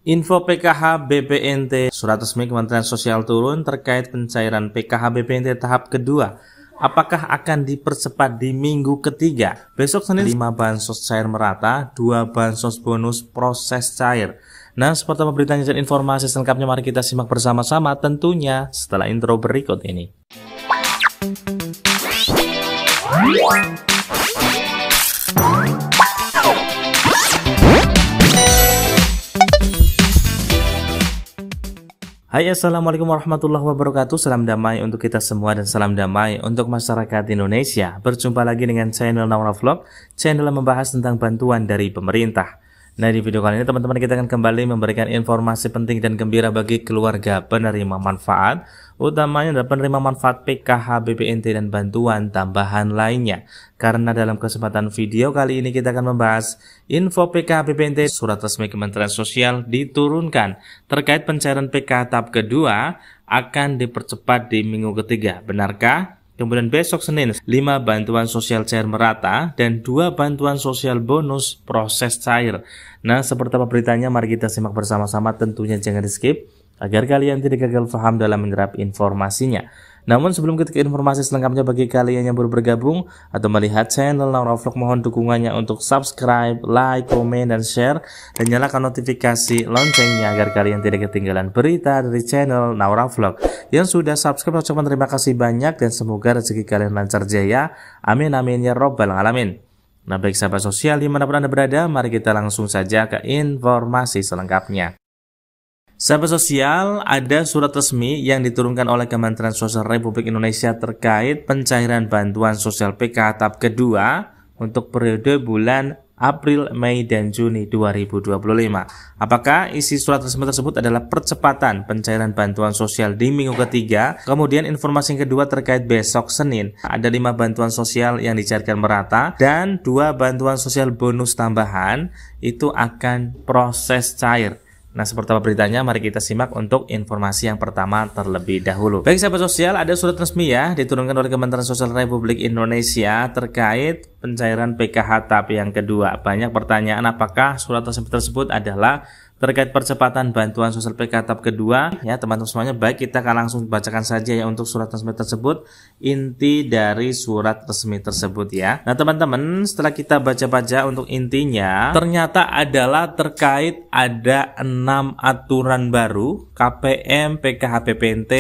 Info PKH BPNT, surat resmi Kementerian Sosial turun terkait pencairan PKH BPNT tahap kedua. Apakah akan dipercepat di minggu ketiga? Besok Senin 5 bansos cair merata, 2 bansos bonus proses cair. Nah, seperti apa beritanya dan informasi selengkapnya mari kita simak bersama-sama tentunya setelah intro berikut ini. Hai, assalamualaikum warahmatullahi wabarakatuh. Salam damai untuk kita semua dan salam damai untuk masyarakat Indonesia. Berjumpa lagi dengan channel Naura Vlog, channel yang membahas tentang bantuan dari pemerintah. Nah, di video kali ini teman-teman kita akan kembali memberikan informasi penting dan gembira bagi keluarga penerima manfaat, utamanya adalah penerima manfaat PKH BPNT dan bantuan tambahan lainnya. Karena dalam kesempatan video kali ini kita akan membahas info PKH BPNT, surat resmi Kementerian Sosial diturunkan terkait pencairan PKH tahap kedua akan dipercepat di minggu ketiga. Benarkah? Kemudian besok Senin 5 bantuan sosial cair merata dan 2 bantuan sosial bonus proses cair. Nah, seperti apa beritanya mari kita simak bersama-sama, tentunya jangan di skip agar kalian tidak gagal paham dalam menyerap informasinya. Namun sebelum kita ke informasi selengkapnya, bagi kalian yang baru bergabung atau melihat channel Naura Vlog, mohon dukungannya untuk subscribe, like, komen, dan share, dan nyalakan notifikasi loncengnya agar kalian tidak ketinggalan berita dari channel Naura Vlog. Yang sudah subscribe, ucapkan terima kasih banyak dan semoga rezeki kalian lancar jaya. Amin amin ya robbal alamin. Nah, baik sahabat sosial dimanapun Anda berada, mari kita langsung saja ke informasi selengkapnya. Sahabat sosial, ada surat resmi yang diturunkan oleh Kementerian Sosial Republik Indonesia terkait pencairan bantuan sosial PKH tahap kedua untuk periode bulan April, Mei, dan Juni 2025. Apakah isi surat resmi tersebut adalah percepatan pencairan bantuan sosial di minggu ketiga? Kemudian informasi yang kedua terkait besok Senin, ada 5 bantuan sosial yang dicairkan merata dan 2 bantuan sosial bonus tambahan itu akan proses cair. Nah, seperti apa beritanya, mari kita simak untuk informasi yang pertama terlebih dahulu. Baik sahabat sosial, ada surat resmi ya diturunkan oleh Kementerian Sosial Republik Indonesia terkait pencairan PKH tahap yang kedua. Banyak pertanyaan apakah surat resmi tersebut adalah terkait percepatan bantuan sosial PKH tahap kedua. Ya teman-teman semuanya, baik kita akan langsung bacakan saja ya untuk surat resmi tersebut, inti dari surat resmi tersebut ya. Nah teman-teman, setelah kita baca-baca untuk intinya, ternyata adalah terkait ada 6 aturan baru KPM PKH BPNT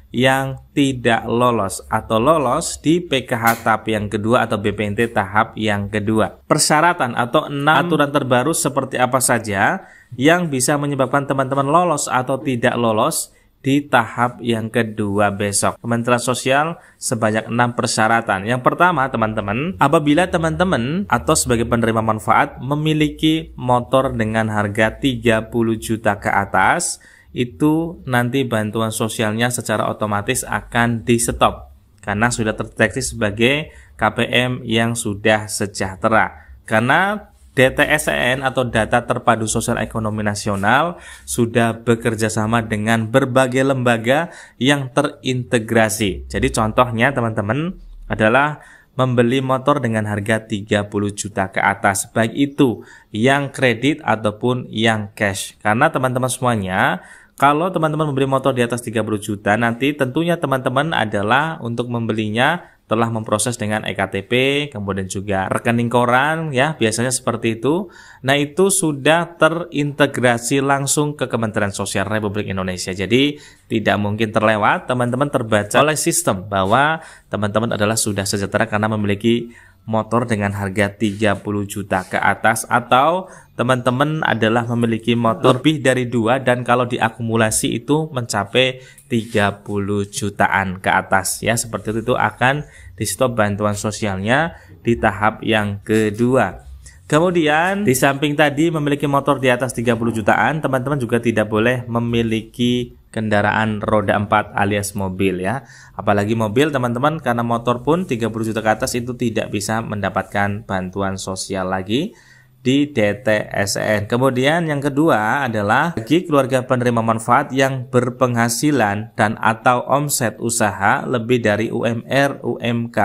yang tidak lolos atau lolos di PKH tahap yang kedua atau BPNT tahap yang kedua. Persyaratan atau 6 aturan terbaru seperti apa saja yang bisa menyebabkan teman-teman lolos atau tidak lolos di tahap yang kedua besok. Kementerian Sosial sebanyak 6 persyaratan. Yang pertama teman-teman, apabila teman-teman atau sebagai penerima manfaat memiliki motor dengan harga 30 juta ke atas, itu nanti bantuan sosialnya secara otomatis akan di stop karena sudah terdeteksi sebagai KPM yang sudah sejahtera. Karena DTSEN atau Data Terpadu Sosial Ekonomi Nasional sudah bekerja sama dengan berbagai lembaga yang terintegrasi. Jadi contohnya teman-teman adalah membeli motor dengan harga 30 juta ke atas, baik itu yang kredit ataupun yang cash. Karena teman-teman semuanya, kalau teman-teman membeli motor di atas 30 juta, nanti tentunya teman-teman adalah untuk membelinya telah memproses dengan EKTP, kemudian juga rekening koran ya, biasanya seperti itu. Nah, itu sudah terintegrasi langsung ke Kementerian Sosial Republik Indonesia. Jadi tidak mungkin terlewat, teman-teman terbaca oleh sistem bahwa teman-teman adalah sudah sejahtera karena memiliki motor dengan harga 30 juta ke atas, atau teman-teman adalah memiliki motor lebih dari 2 dan kalau diakumulasi itu mencapai 30 jutaan ke atas ya, seperti itu akan di stop bantuan sosialnya di tahap yang kedua. Kemudian di samping tadi memiliki motor di atas 30 jutaan, teman-teman juga tidak boleh memiliki kendaraan roda 4 alias mobil ya. Apalagi mobil teman-teman, karena motor pun 30 juta ke atas itu tidak bisa mendapatkan bantuan sosial lagi di DTSEN. Kemudian yang kedua adalah bagi keluarga penerima manfaat yang berpenghasilan dan atau omset usaha lebih dari UMR, UMK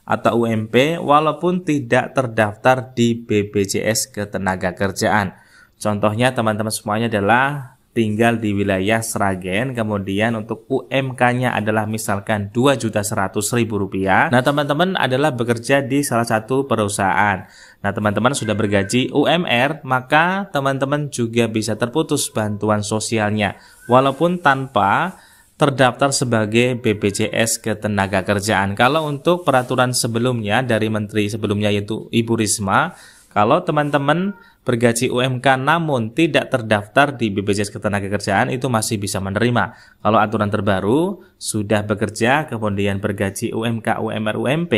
atau UMP walaupun tidak terdaftar di BPJS Ketenagakerjaan. Contohnya teman-teman semuanya adalah tinggal di wilayah Sragen, kemudian untuk UMK-nya adalah misalkan Rp2.100.000. Nah, teman-teman adalah bekerja di salah satu perusahaan. Nah, teman-teman sudah bergaji UMR, maka teman-teman juga bisa terputus bantuan sosialnya, walaupun tanpa terdaftar sebagai BPJS Ketenagakerjaan. Kalau untuk peraturan sebelumnya dari Menteri sebelumnya yaitu Ibu Risma, kalau teman-teman bergaji UMK namun tidak terdaftar di BPJS Ketenagakerjaan itu masih bisa menerima. Kalau aturan terbaru sudah bekerja kemudian bergaji UMK, UMR, UMP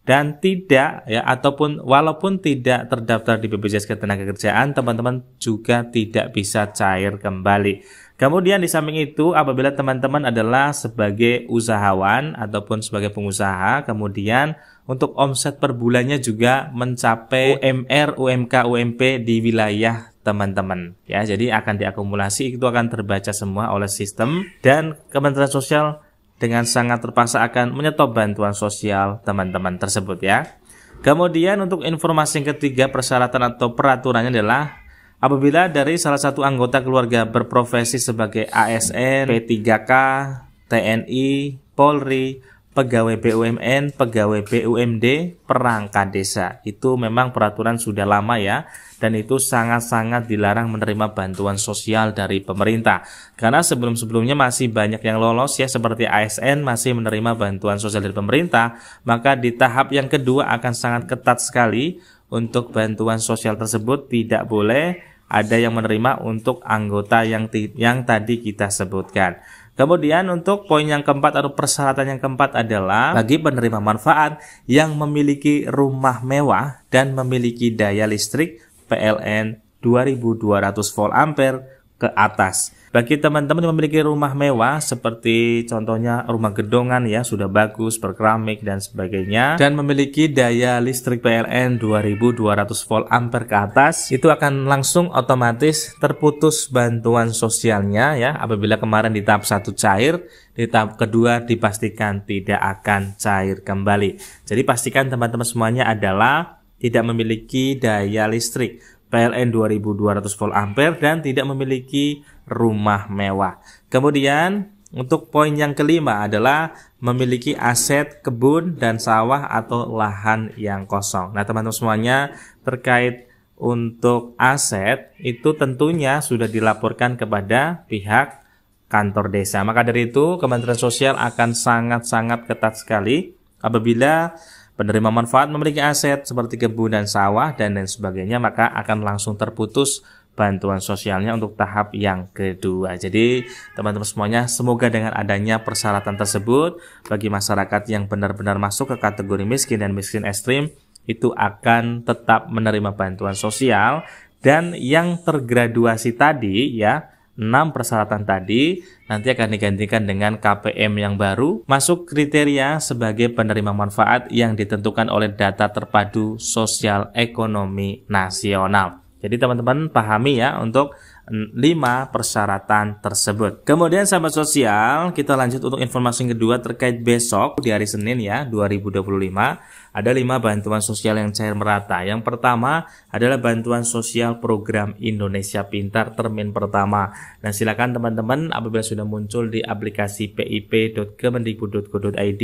dan tidak ya ataupun walaupun tidak terdaftar di BPJS Ketenagakerjaan, teman-teman juga tidak bisa cair kembali. Kemudian di samping itu, apabila teman-teman adalah sebagai usahawan ataupun sebagai pengusaha, kemudian untuk omset per bulannya juga mencapai UMR, UMK, UMP di wilayah teman-teman. Ya, jadi akan diakumulasi, itu akan terbaca semua oleh sistem dan Kementerian Sosial dengan sangat terpaksa akan menyetop bantuan sosial teman-teman tersebut ya. Kemudian untuk informasi yang ketiga, persyaratan atau peraturannya adalah apabila dari salah satu anggota keluarga berprofesi sebagai ASN, P3K, TNI, Polri, pegawai BUMN, pegawai BUMD, perangkat desa. Itu memang peraturan sudah lama ya, dan itu sangat-sangat dilarang menerima bantuan sosial dari pemerintah. Karena sebelum-sebelumnya masih banyak yang lolos ya, seperti ASN masih menerima bantuan sosial dari pemerintah, maka di tahap yang kedua akan sangat ketat sekali untuk bantuan sosial tersebut tidak boleh ada yang menerima untuk anggota yang tadi kita sebutkan. Kemudian untuk poin yang keempat atau persyaratan yang keempat adalah bagi penerima manfaat yang memiliki rumah mewah dan memiliki daya listrik PLN 2200 volt ampere ke atas. Bagi teman-teman yang memiliki rumah mewah seperti contohnya rumah gedongan ya, sudah bagus, berkeramik dan sebagainya, dan memiliki daya listrik PLN 2200 volt ampere ke atas, itu akan langsung otomatis terputus bantuan sosialnya ya. Apabila kemarin di tahap 1 cair, di tahap kedua dipastikan tidak akan cair kembali. Jadi pastikan teman-teman semuanya adalah tidak memiliki daya listrik PLN 2200 volt ampere dan tidak memiliki rumah mewah. Kemudian untuk poin yang kelima adalah memiliki aset kebun dan sawah atau lahan yang kosong. Nah, teman-teman semuanya terkait untuk aset itu tentunya sudah dilaporkan kepada pihak kantor desa. Maka dari itu Kementerian Sosial akan sangat-sangat ketat sekali apabila penerima manfaat memiliki aset seperti kebun dan sawah dan lain sebagainya, maka akan langsung terputus bantuan sosialnya untuk tahap yang kedua. Jadi teman-teman semuanya, semoga dengan adanya persyaratan tersebut bagi masyarakat yang benar-benar masuk ke kategori miskin dan miskin ekstrim itu akan tetap menerima bantuan sosial, dan yang tergraduasi tadi ya, 6 persyaratan tadi nanti akan digantikan dengan KPM yang baru, masuk kriteria sebagai penerima manfaat yang ditentukan oleh data terpadu sosial ekonomi nasional. Jadi teman-teman pahami ya untuk 5 persyaratan tersebut. Kemudian sahabat sosial, kita lanjut untuk informasi yang kedua terkait besok di hari Senin ya 2025. Ada 5 bantuan sosial yang cair merata. Yang pertama adalah bantuan sosial program Indonesia Pintar termin pertama. Nah, silakan teman-teman apabila sudah muncul di aplikasi pip.kemendikbud.go.id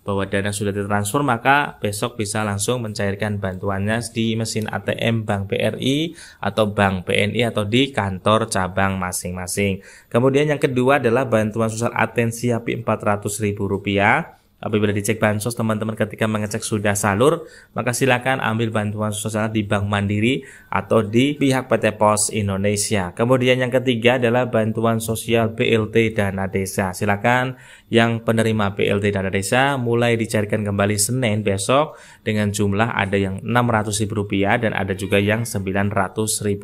bahwa dana sudah ditransfer, maka besok bisa langsung mencairkan bantuannya di mesin ATM Bank BRI atau Bank BNI atau di kantor cabang masing-masing. Kemudian yang kedua adalah bantuan sosial atensi HAPI Rp400.000. Apabila dicek bansos teman-teman ketika mengecek sudah salur, maka silakan ambil bantuan sosial di Bank Mandiri atau di pihak PT Pos Indonesia. Kemudian yang ketiga adalah bantuan sosial BLT Dana Desa. Silakan yang penerima BLT Dana Desa mulai dicairkan kembali Senin besok dengan jumlah ada yang Rp600.000 dan ada juga yang Rp900.000.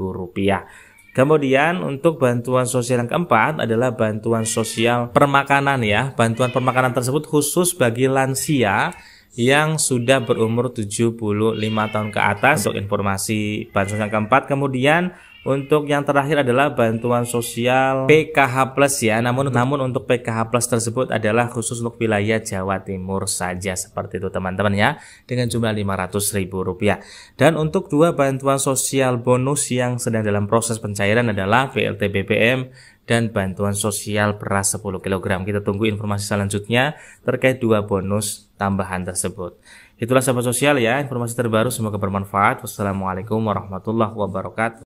Kemudian untuk bantuan sosial yang keempat adalah bantuan sosial permakanan ya. Bantuan permakanan tersebut khusus bagi lansia yang sudah berumur 75 tahun ke atas untuk informasi bantuan yang keempat. Kemudian Untuk yang terakhir adalah bantuan sosial PKH Plus ya. Namun untuk PKH Plus tersebut adalah khusus untuk wilayah Jawa Timur saja, seperti itu teman-teman ya, dengan jumlah Rp500.000. Dan untuk dua bantuan sosial bonus yang sedang dalam proses pencairan adalah BLT BBM dan bantuan sosial beras 10 kg. Kita tunggu informasi selanjutnya terkait dua bonus tambahan tersebut. Itulah sahabat sosial ya, informasi terbaru, semoga bermanfaat. Wassalamualaikum warahmatullahi wabarakatuh.